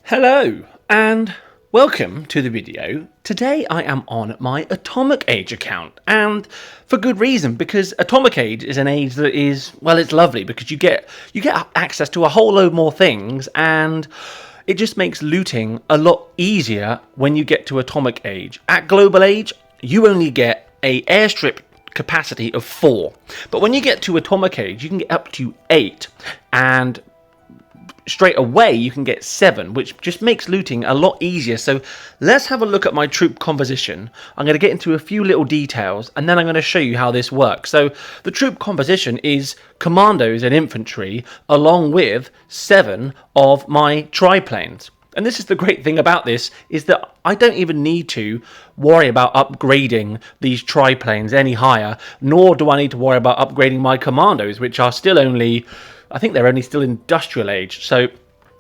Hello and welcome to the video. Today I am on my Atomic Age account, and for good reason, because Atomic Age is an age that is, well, it's lovely because you get access to a whole load more things, and it just makes looting a lot easier when you get to Atomic Age. At Global Age, you only get a airstrip capacity of 4, but when you get to Atomic Age, you can get up to 8, and straight away you can get 7, which just makes looting a lot easier. So let's have a look at my troop composition. I'm going to get into a few little details and then I'm going to show you how this works. So the troop composition is Commandos and infantry along with 7 of my triplanes. And this is the great thing about this, is that I don't even need to worry about upgrading these triplanes any higher, nor do I need to worry about upgrading my Commandos, which are still only, I think they're only still industrial age. So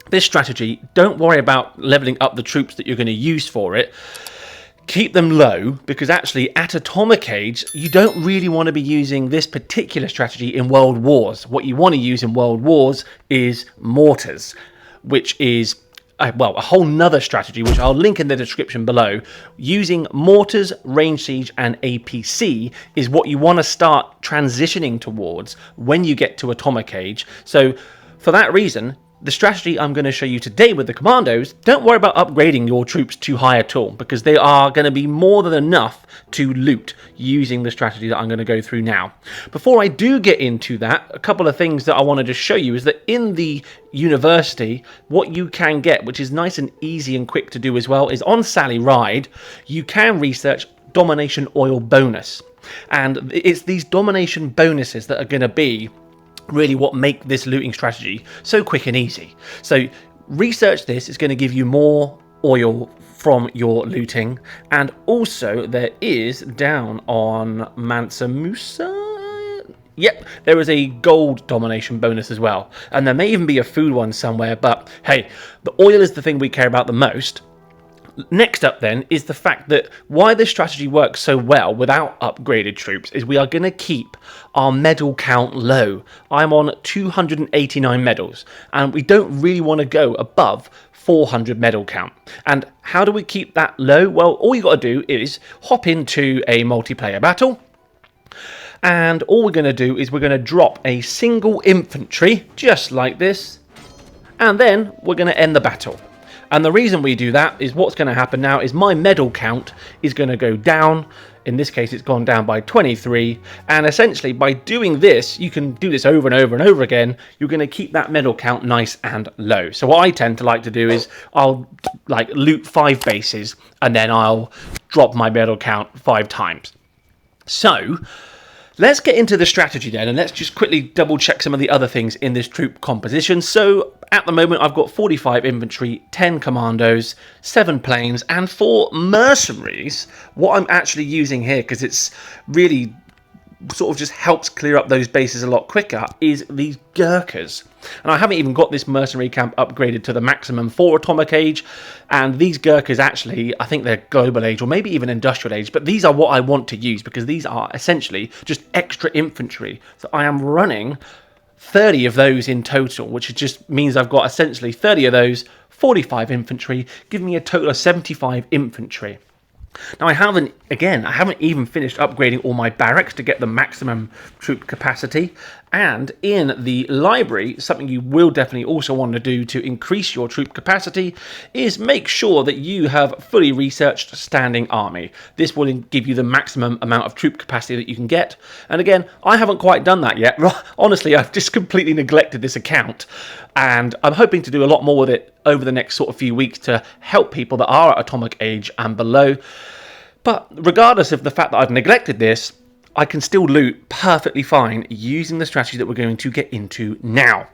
this strategy, don't worry about leveling up the troops that you're going to use for it. Keep them low, because actually at Atomic Age, you don't really want to be using this particular strategy in World Wars. What you want to use in World Wars is mortars, which is a whole nother strategy, which I'll link in the description below. Using mortars, range siege, and APC is what you want to start transitioning towards when you get to Atomic Age. So for that reason, the strategy I'm going to show you today with the Commandos, don't worry about upgrading your troops too high at all, because they are going to be more than enough to loot using the strategy that I'm going to go through now. Before I do get into that, a couple of things that I wanted to show you is that in the university, what you can get, which is nice and easy and quick to do as well, is on Sally Ride, you can research domination oil bonus. And it's these domination bonuses that are going to be really what make this looting strategy so quick and easy. So research this is going to give you more oil from your looting, and also there is down on Mansa Musa, yep, there is a gold domination bonus as well, and there may even be a food one somewhere, but hey, the oil is the thing we care about the most. Next up then is the fact that why this strategy works so well without upgraded troops is we are going to keep our medal count low. I'm on 289 medals and we don't really want to go above 400 medal count. And how do we keep that low? Well, all you got to do is hop into a multiplayer battle, and all we're going to do is we're going to drop a single infantry just like this, and then we're going to end the battle. And the reason we do that is what's going to happen now is my medal count is going to go down. In this case, it's gone down by 23. And essentially, by doing this, you can do this over and over and over again. You're going to keep that medal count nice and low. So what I tend to like to do is I'll loot 5 bases and then I'll drop my medal count 5 times. So let's get into the strategy then, and let's just quickly double check some of the other things in this troop composition. So at the moment I've got 45 infantry, 10 commandos, 7 planes, and 4 mercenaries. What I'm actually using here, because it's really sort of just helps clear up those bases a lot quicker, is these Gurkhas. And I haven't even got this mercenary camp upgraded to the maximum for Atomic Age, and these Gurkhas actually, I think they're Global Age or maybe even Industrial Age, but these are what I want to use because these are essentially just extra infantry. So I am running 30 of those in total, which just means I've got essentially 30 of those, 45 infantry, giving me a total of 75 infantry. Now I haven't even finished upgrading all my barracks to get the maximum troop capacity, and in the library, something you will definitely also want to do to increase your troop capacity is make sure that you have fully researched standing army. This will give you the maximum amount of troop capacity that you can get, and again, I haven't quite done that yet. Honestly, I've just completely neglected this account, and I'm hoping to do a lot more with it over the next sort of few weeks to help people that are at Atomic Age and below. But regardless of the fact that I've neglected this, I can still loot perfectly fine using the strategy that we're going to get into now.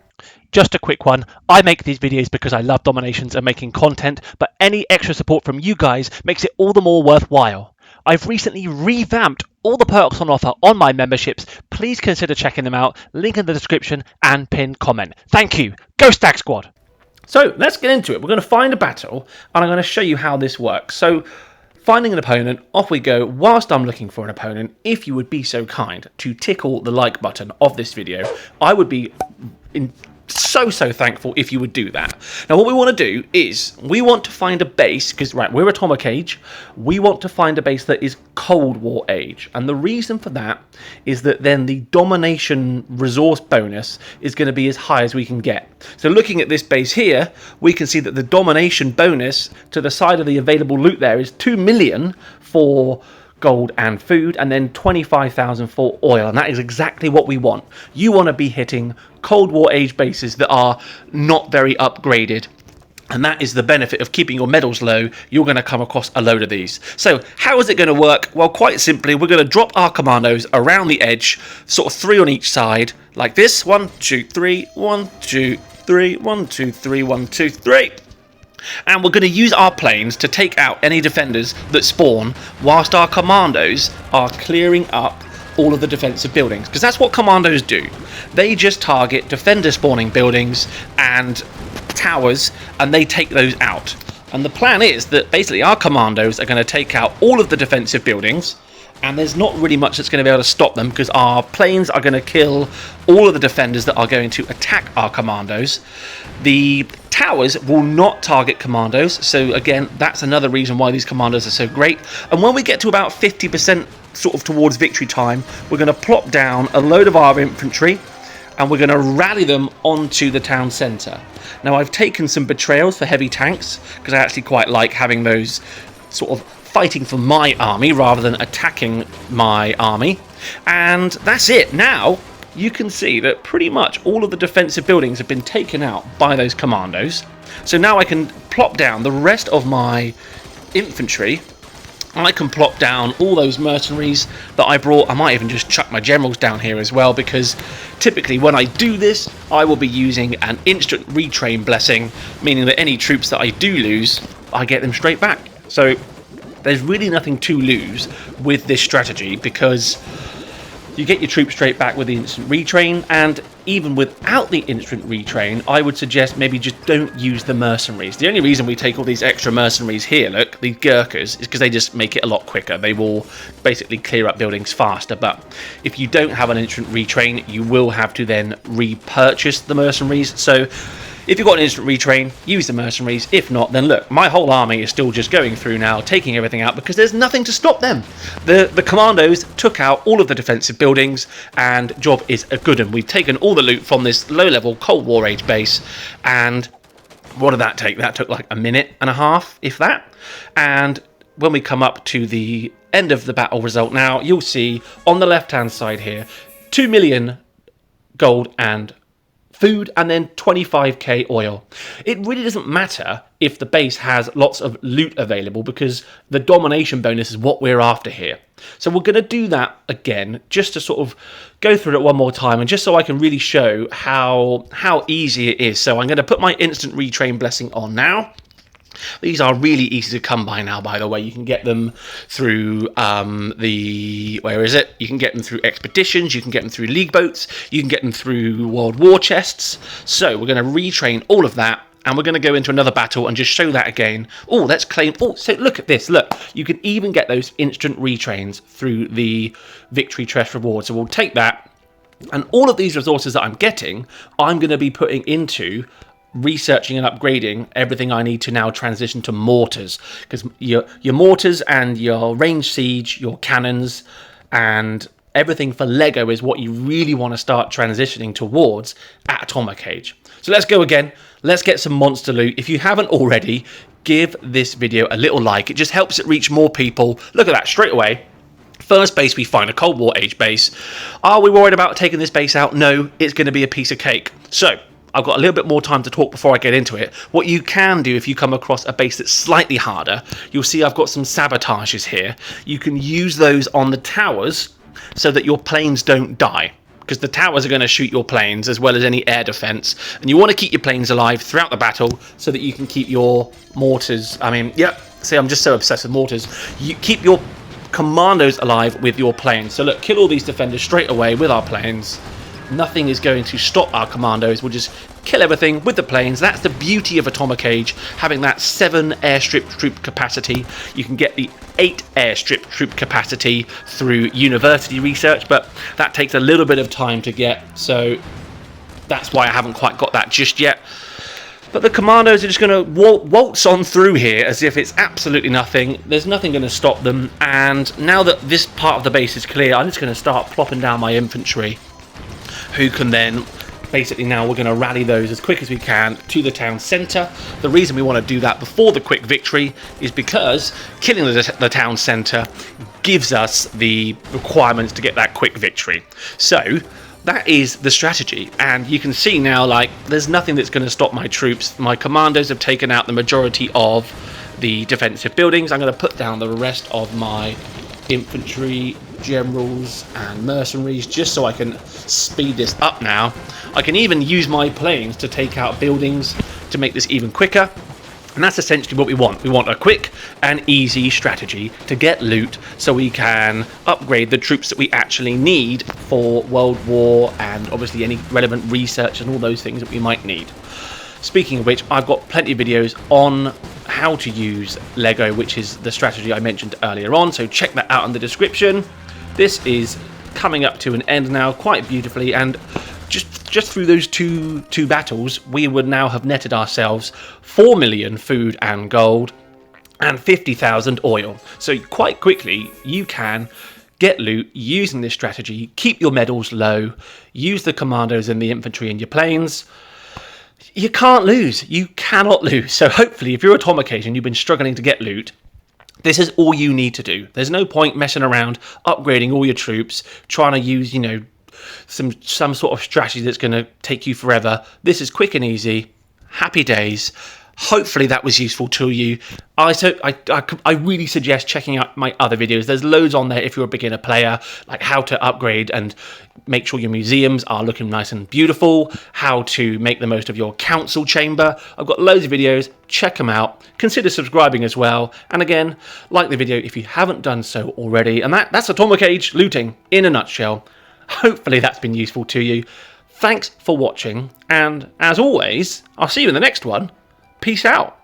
Just a quick one, I make these videos because I love DomiNations and making content, but any extra support from you guys makes it all the more worthwhile. I've recently revamped all the perks on offer on my memberships. Please consider checking them out. Link in the description and pinned comment. Thank you. Go Stag Squad! So let's get into it. We're going to find a battle and I'm going to show you how this works. So finding an opponent, off we go. Whilst I'm looking for an opponent, if you would be so kind to tickle the like button of this video, I would be so thankful if you would do that. Now what we want to do is we want to find a base, because right, we're Atomic Age, we want to find a base that is Cold War Age, and the reason for that is that then the domination resource bonus is going to be as high as we can get. So looking at this base here, we can see that the domination bonus to the side of the available loot there is 2 million for gold and food, and then 25,000 for oil, and that is exactly what we want. You want to be hitting Cold War Age bases that are not very upgraded, and that is the benefit of keeping your medals low. You're going to come across a load of these. So how is it going to work? Well, quite simply, we're going to drop our commandos around the edge, sort of 3 on each side, like this. 1, 2, 3, 1, 2, 3, 1, 2, 3, 1, 2, 3. And we're going to use our planes to take out any defenders that spawn whilst our commandos are clearing up all of the defensive buildings, because that's what commandos do. They just target defender spawning buildings and towers, and they take those out. And the plan is that basically our commandos are going to take out all of the defensive buildings, and there's not really much that's going to be able to stop them, because our planes are going to kill all of the defenders that are going to attack our commandos. The towers will not target commandos, so again, that's another reason why these commandos are so great. And when we get to about 50% sort of towards victory time, we're going to plop down a load of our infantry, and we're going to rally them onto the town centre. Now, I've taken some betrayals for heavy tanks, because I actually quite like having those sort of fighting for my army rather than attacking my army. And that's it. Now you can see that pretty much all of the defensive buildings have been taken out by those commandos. So now I can plop down the rest of my infantry. I can plop down all those mercenaries that I brought. I might even just chuck my generals down here as well, because typically when I do this, I will be using an instant retrain blessing, meaning that any troops that I do lose, I get them straight back. So there's really nothing to lose with this strategy, because you get your troops straight back with the instant retrain, and even without the instant retrain, I would suggest maybe just don't use the mercenaries. The only reason we take all these extra mercenaries here, look, these Gurkhas, is because they just make it a lot quicker. They will basically clear up buildings faster, but if you don't have an instant retrain, you will have to then repurchase the mercenaries. So if you've got an instant retrain, use the mercenaries. If not, then look, my whole army is still just going through now, taking everything out, because there's nothing to stop them. The commandos took out all of the defensive buildings, and job is a good one. We've taken all the loot from this low-level Cold War Age base, and what did that take? That took like a minute and a half, if that. And when we come up to the end of the battle result now, you'll see on the left-hand side here, 2 million gold and food, and then 25k oil. It really doesn't matter if the base has lots of loot available, because the domination bonus is what we're after here. So we're going to do that again, just to sort of go through it one more time, and just so I can really show how easy it is. So I'm going to put my instant retrain blessing on now. These are really easy to come by now, by the way. You can get them through where is it? You can get them through expeditions, you can get them through league boats, you can get them through world war chests. So we're going to retrain all of that, and we're going to go into another battle and just show that again. Oh, let's claim. Oh, so look at this. Look, you can even get those instant retrains through the victory chest reward. So we'll take that, and all of these resources that I'm getting, I'm going to be putting into researching and upgrading everything I need to now transition to mortars, because your mortars and your range siege, your cannons, and everything for Lego is what you really want to start transitioning towards at Atomic Age. So let's go again. Let's get some monster loot. If you haven't already, give this video a little like. It just helps it reach more people. Look at that straight away. First base we find, a Cold War Age base. Are we worried about taking this base out? No, it's going to be a piece of cake. So I've got a little bit more time to talk before I get into it. What you can do if you come across a base that's slightly harder, you'll see I've got some sabotages here. You can use those on the towers so that your planes don't die, because the towers are going to shoot your planes as well as any air defense, and you want to keep your planes alive throughout the battle so that you can keep your mortars. See, I'm just so obsessed with mortars. You keep your commandos alive with your planes. So look, kill all these defenders straight away with our planes. Nothing is going to stop our commandos. We'll just kill everything with the planes. That's the beauty of Atomic Age, having that 7 airstrip troop capacity. You can get the 8 airstrip troop capacity through university research, but that takes a little bit of time to get. So that's why I haven't quite got that just yet. But the Commandos are just going to waltz on through here as if it's absolutely nothing. There's nothing going to stop them. And now that this part of the base is clear, I'm just going to start plopping down my infantry, who can then... Basically now we're going to rally those as quick as we can to the town centre. The reason we want to do that before the quick victory is because killing the town centre gives us the requirements to get that quick victory. So that is the strategy, and you can see now, like, there's nothing that's going to stop my troops. My Commandos have taken out the majority of the defensive buildings. I'm going to put down the rest of my infantry, generals and mercenaries just so I can speed this up now. I can even use my planes to take out buildings to make this even quicker, and that's essentially what we want. We want a quick and easy strategy to get loot so we can upgrade the troops that we actually need for World War, and obviously any relevant research and all those things that we might need. Speaking of which, I've got plenty of videos on how to use Lego, which is the strategy I mentioned earlier on, so check that out in the description. This is coming up to an end now quite beautifully, and just through those two battles, we would now have netted ourselves 4 million food and gold and 50,000 oil. So quite quickly, you can get loot using this strategy, keep your medals low, use the Commandos and the infantry in your planes. You can't lose. You cannot lose. So hopefully, if you're Atomic and you've been struggling to get loot, this is all you need to do. There's no point messing around, upgrading all your troops, trying to use, some sort of strategy that's going to take you forever. This is quick and easy. Happy days. Hopefully that was useful to you. I really suggest checking out my other videos. There's loads on there if you're a beginner player, like how to upgrade and make sure your museums are looking nice and beautiful, how to make the most of your council chamber. I've got loads of videos. Check them out. Consider subscribing as well. And again, like the video if you haven't done so already. And that's Atomic Age looting in a nutshell. Hopefully that's been useful to you. Thanks for watching. And as always, I'll see you in the next one. Peace out.